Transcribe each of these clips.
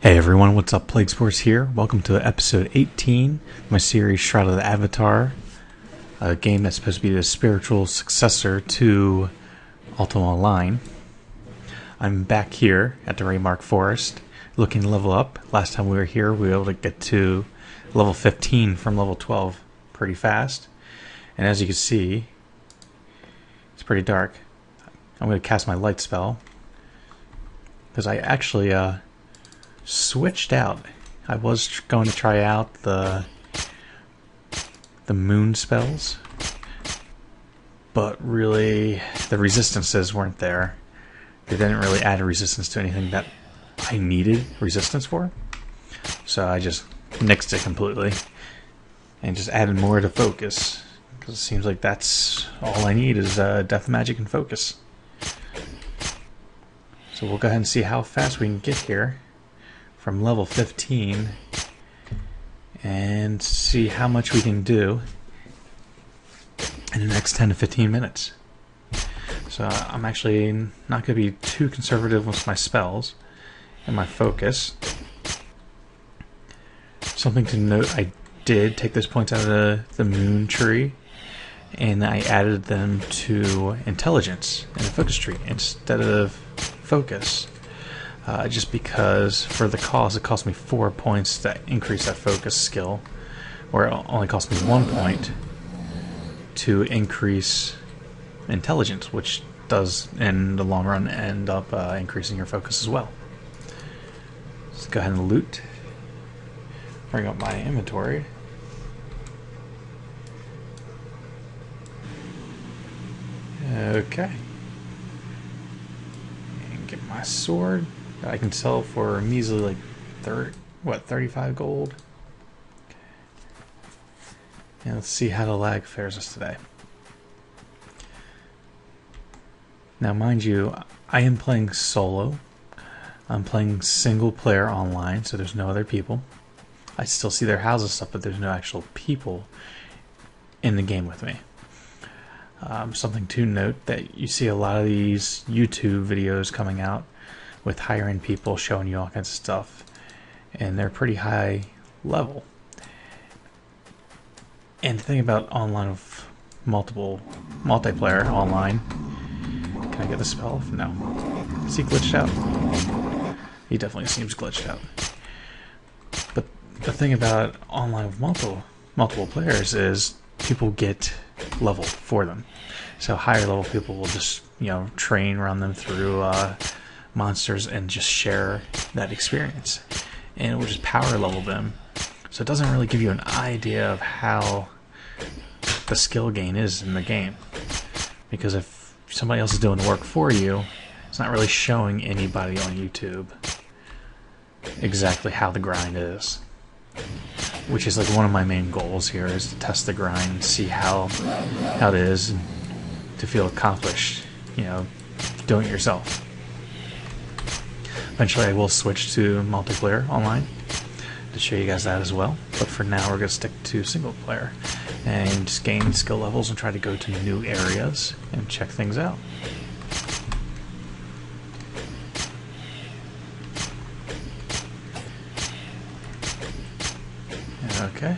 Hey everyone, what's up? xPlagueSpores here. Welcome to episode 18 of my series Shroud of the Avatar, a game that's supposed to be the spiritual successor to Ultima Online. I'm back here at the Raymark Forest, looking to level up. Last time we were here, we were able to get to level 15 from level 12 pretty fast. And as you can see, it's pretty dark. I'm going to cast my light spell, because I actually switched out. I was going to try out the moon spells, but really the resistances weren't there. They didn't really add a resistance to anything that I needed resistance for, so I just nixed it completely and just added more to focus, because it seems like that's all I need is death magic and focus. So we'll go ahead and see how fast we can get here from level 15 and see how much we can do in the next 10 to 15 minutes. So I'm actually not going to be too conservative with my spells and my focus. Something to note, I did take those points out of the moon tree and I added them to intelligence in the focus tree instead of focus. Just because for the cost, it cost me 4 points to increase that focus skill, where it only cost me 1 point to increase intelligence, which does in the long run end up increasing your focus as well. Let's go ahead and loot. Bring up my inventory. Okay. And get my sword. I can sell for measly like 35 gold. And let's see how the lag fares us today. Now mind you, I am playing solo. I'm playing single player online, so there's no other people. I still see their houses stuff, but there's no actual people in the game with me. Something to note, that you see a lot of these YouTube videos coming out with higher end people showing you all kinds of stuff, and they're pretty high level. And the thing about online with multiplayer online, can I get the spell off? No. Is he glitched out? He definitely seems glitched out. But the thing about online with multiple players is people get level for them. So higher level people will just, train, run them through monsters and just share that experience, and it will just power level them. So it doesn't really give you an idea of how the skill gain is in the game, because if somebody else is doing the work for you, it's not really showing anybody on YouTube exactly how the grind is, which is like one of my main goals here, is to test the grind and see how it is, and to feel accomplished, doing it yourself. Eventually I will switch to multiplayer online to show you guys that as well, but for now we're going to stick to single player and just gain skill levels and try to go to new areas and check things out. Okay.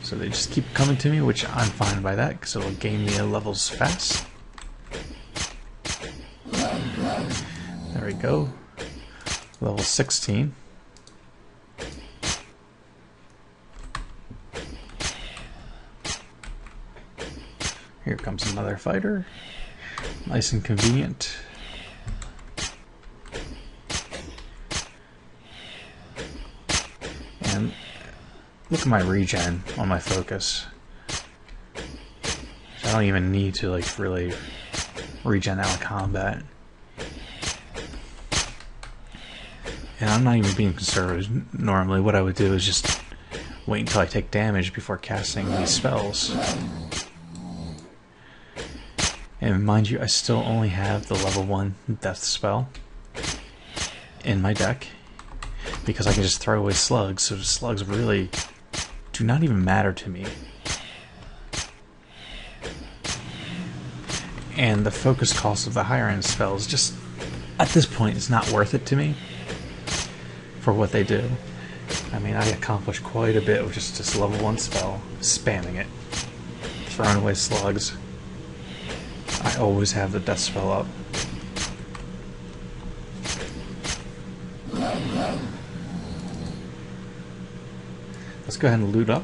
So they just keep coming to me, which I'm fine by that, because it'll gain me levels fast. There we go. Level 16. Here comes another fighter. Nice and convenient. And look at my regen on my focus. I don't even need to really regen out of combat. And I'm not even being conservative. Normally what I would do is just wait until I take damage before casting these spells. And mind you, I still only have the level 1 death spell in my deck, because I can just throw away slugs, so the slugs really do not even matter to me. And the focus cost of the higher end spells just at this point, it's not worth it to me for what they do. I mean, I accomplished quite a bit with just this level 1 spell, spamming it, throwing away slugs. I always have the death spell up. Let's go ahead and loot up.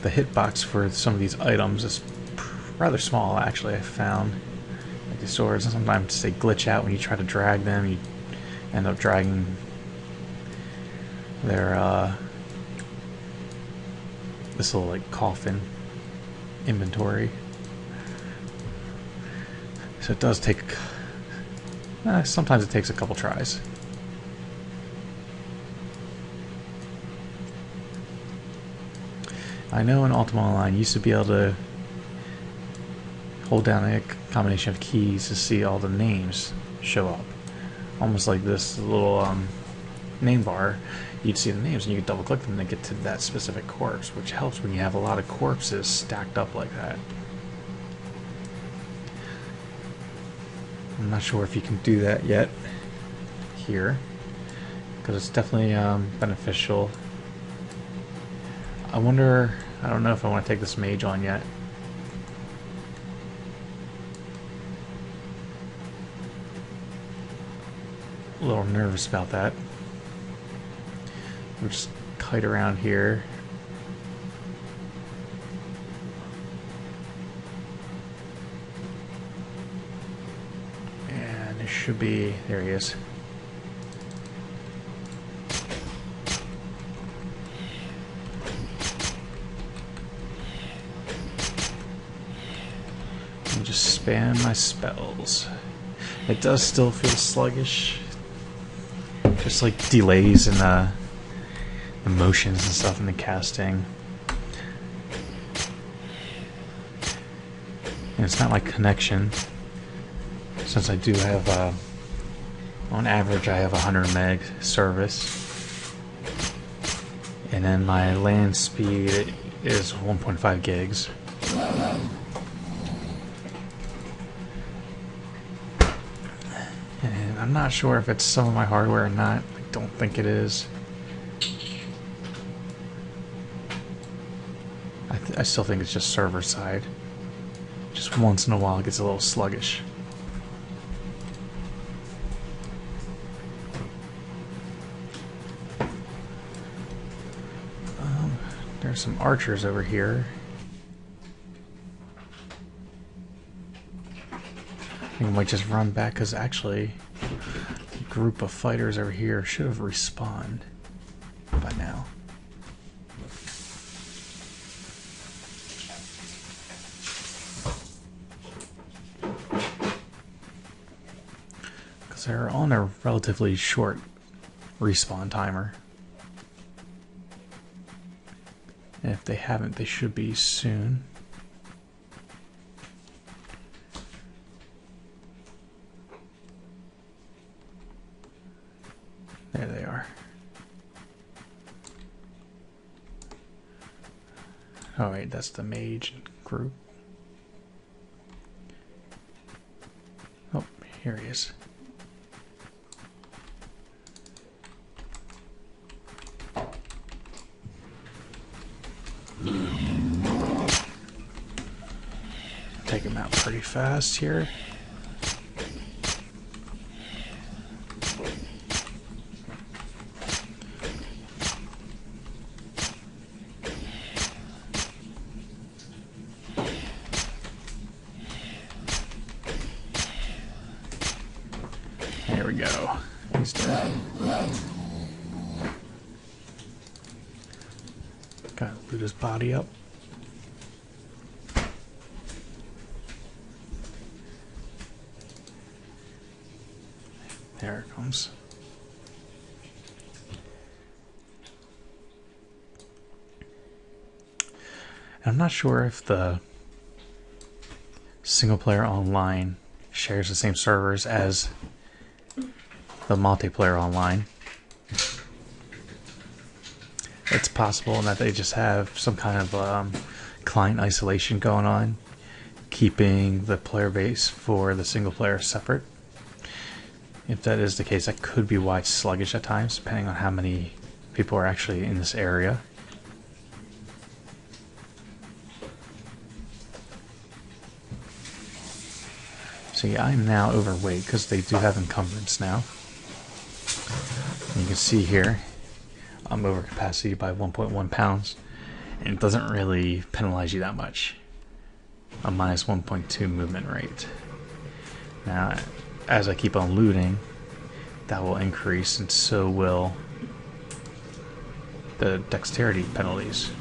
The hitbox for some of these items is rather small, actually. I found like these swords, sometimes they glitch out when you try to drag them. You end up dragging their this little like coffin inventory. So it does take. Sometimes it takes a couple tries. I know in Ultima Online you used to be able to hold down a combination of keys to see all the names show up. Almost like this little name bar, you'd see the names and you could double click them to get to that specific corpse, which helps when you have a lot of corpses stacked up like that. I'm not sure if you can do that yet here, because it's definitely beneficial. I wonder, I don't know if I want to take this mage on yet. A little nervous about that. We'll just kite around here. And it should be, there he is. And just spam my spells. It does still feel sluggish. Just like delays in the motions and stuff in the casting. And it's not like connection, since I do have, on average I have 100 meg service. And then my land speed is 1.5 gigs. And I'm not sure if it's some of my hardware or not. I don't think it is. I still think it's just server side. Just once in a while it gets a little sluggish. There's some archers over here. I think I might just run back, because actually a group of fighters over here should have respawned by now. Because they're on a relatively short respawn timer. And if they haven't, they should be soon. There they are. Oh wait, that's the mage group. Oh, here he is. Take him out pretty fast here. There we go. He's dead. Gotta loot his body up. There it comes. I'm not sure if the single player online shares the same servers as the multiplayer online. It's possible that they just have some kind of client isolation going on, keeping the player base for the single player separate. If that is the case, that could be why it's sluggish at times, depending on how many people are actually in this area. So yeah, I'm now overweight because they do have encumbrance now. And you can see here, I'm over capacity by 1.1 pounds, and it doesn't really penalize you that much. A minus 1.2 movement rate. Now, as I keep on looting, that will increase, and so will the dexterity penalties.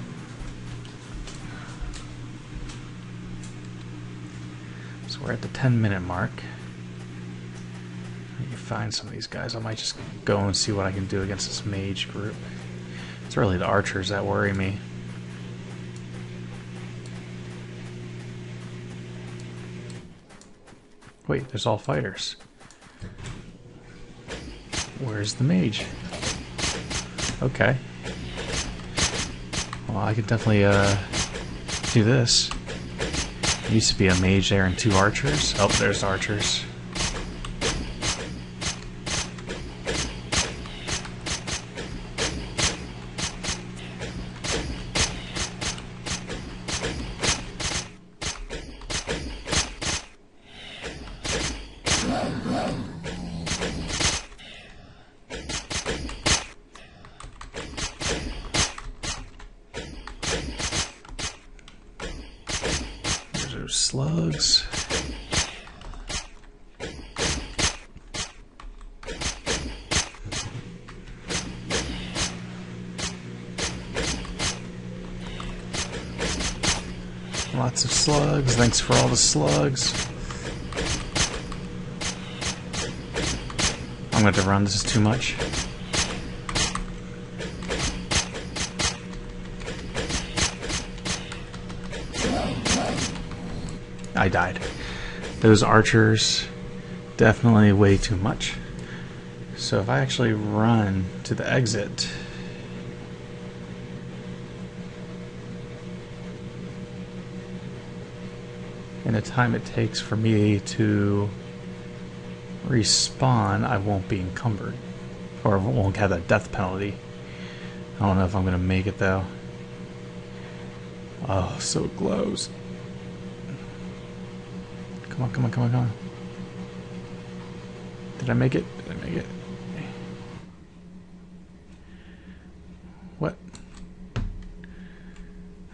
So we're at the 10-minute mark. I need to find some of these guys. I might just go and see what I can do against this mage group. It's really the archers that worry me. Wait, there's all fighters. Where's the mage? Okay. Well, I could definitely do this. There used to be a mage there and 2 archers. Oh, there's archers. Slugs. Lots of slugs. Thanks for all the slugs. I'm going to run. This is too much. I died. Those archers, definitely way too much. So if I actually run to the exit, and the time it takes for me to respawn, I won't be encumbered, or won't have that death penalty. I don't know if I'm going to make it though. Oh, so close. Come on, come on, come on, come on. Did I make it? Did I make it? What?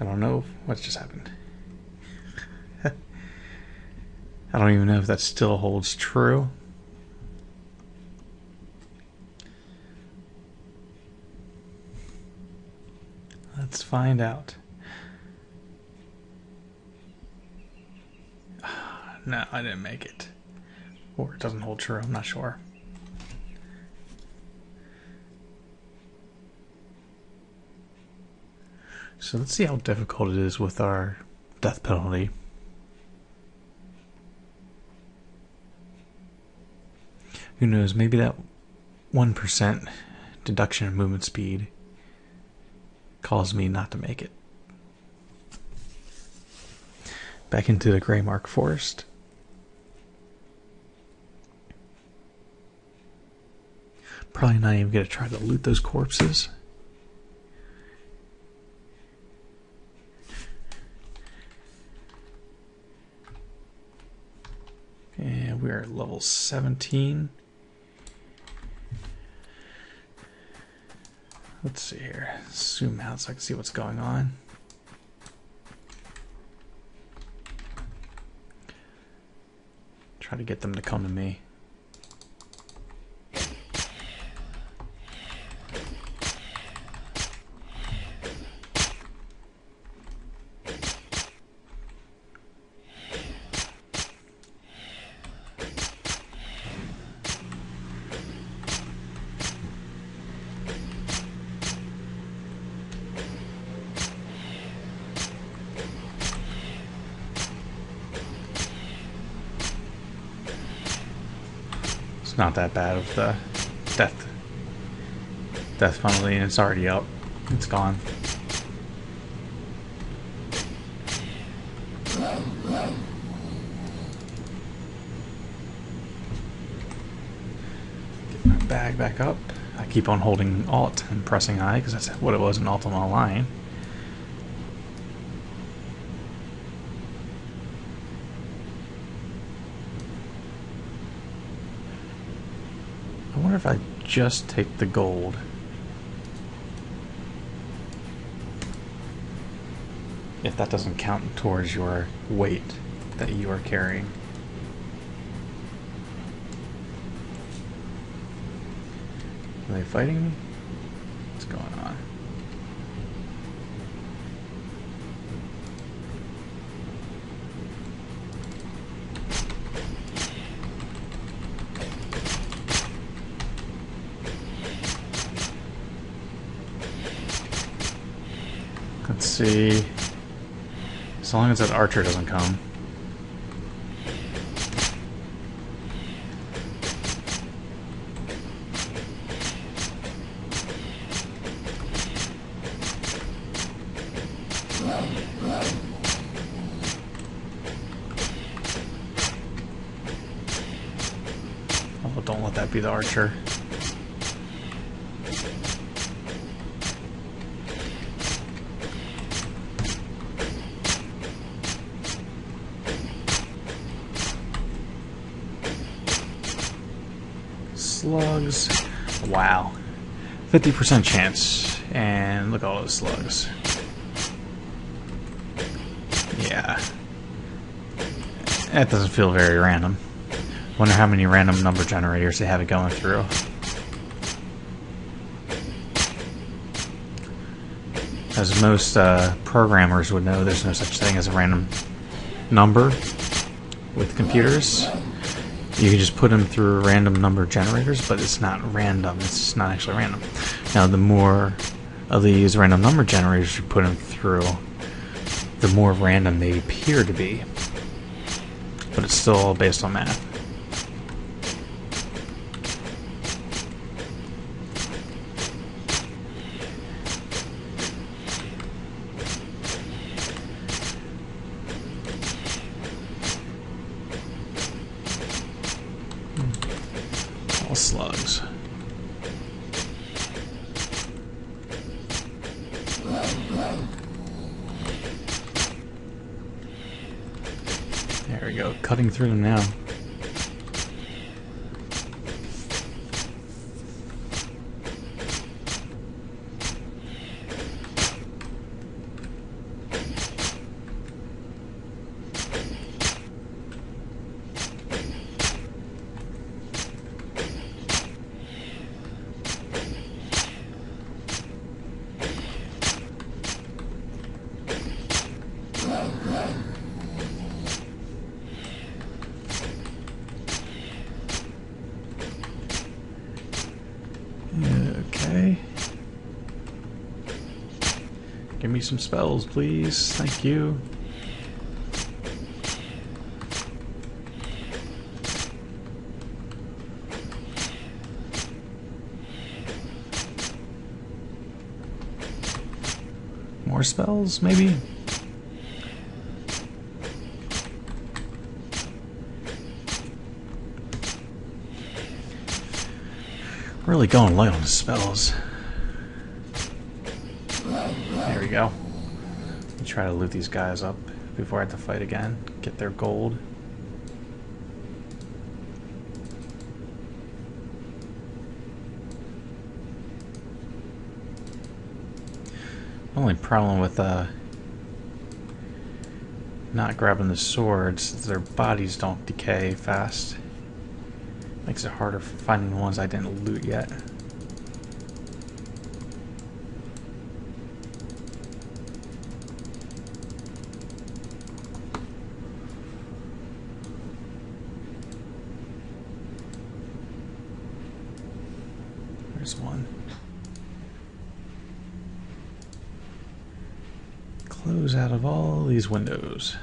I don't know what just happened. I don't even know if that still holds true. Let's find out. No, I didn't make it. Or it doesn't hold true, I'm not sure. So let's see how difficult it is with our death penalty. Who knows, maybe that 1% deduction in movement speed caused me not to make it. Back into the Greymark Forest. Probably not even going to try to loot those corpses. And we're at level 17. Let's see here. Zoom out so I can see what's going on. Try to get them to come to me. Not that bad of the death penalty, and it's already up. It's gone. bag back up. I keep on holding Alt and pressing I because that's what it was in Ultima Online. I wonder if I just take the gold. If that doesn't count towards your weight that you are carrying. Are they fighting me? What's going on? Let's see. As long as that archer doesn't come. Oh, don't let that be the archer. Slugs. Wow. 50% chance. And look at all those slugs. Yeah. That doesn't feel very random. Wonder how many random number generators they have it going through. As most programmers would know, there's no such thing as a random number with computers. You can just put them through random number generators, but it's not random. It's not actually random. Now, the more of these random number generators you put them through, the more random they appear to be. But it's still all based on math. All slugs. There we go, cutting through them now. Okay. Give me some spells, please. Thank you. More spells, maybe? Really going light on the spells. There we go. Let me try to loot these guys up before I have to fight again. Get their gold. Only problem with not grabbing the swords is their bodies don't decay fast. Makes it harder for finding the ones I didn't loot yet. There's one. Close out of all these windows.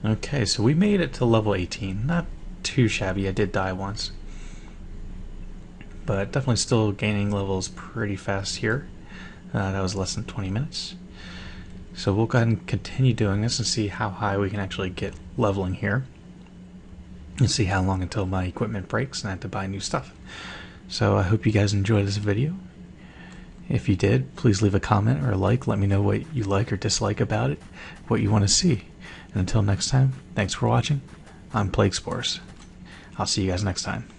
Okay, so we made it to level 18. Not too shabby. I did die once. But definitely still gaining levels pretty fast here. That was less than 20 minutes. So we'll go ahead and continue doing this and see how high we can actually get leveling here. and see how long until my equipment breaks and I have to buy new stuff. So I hope you guys enjoyed this video. If you did, please leave a comment or a like. Let me know what you like or dislike about it, what you want to see. And until next time, thanks for watching. I'm xPlagueSpores. I'll see you guys next time.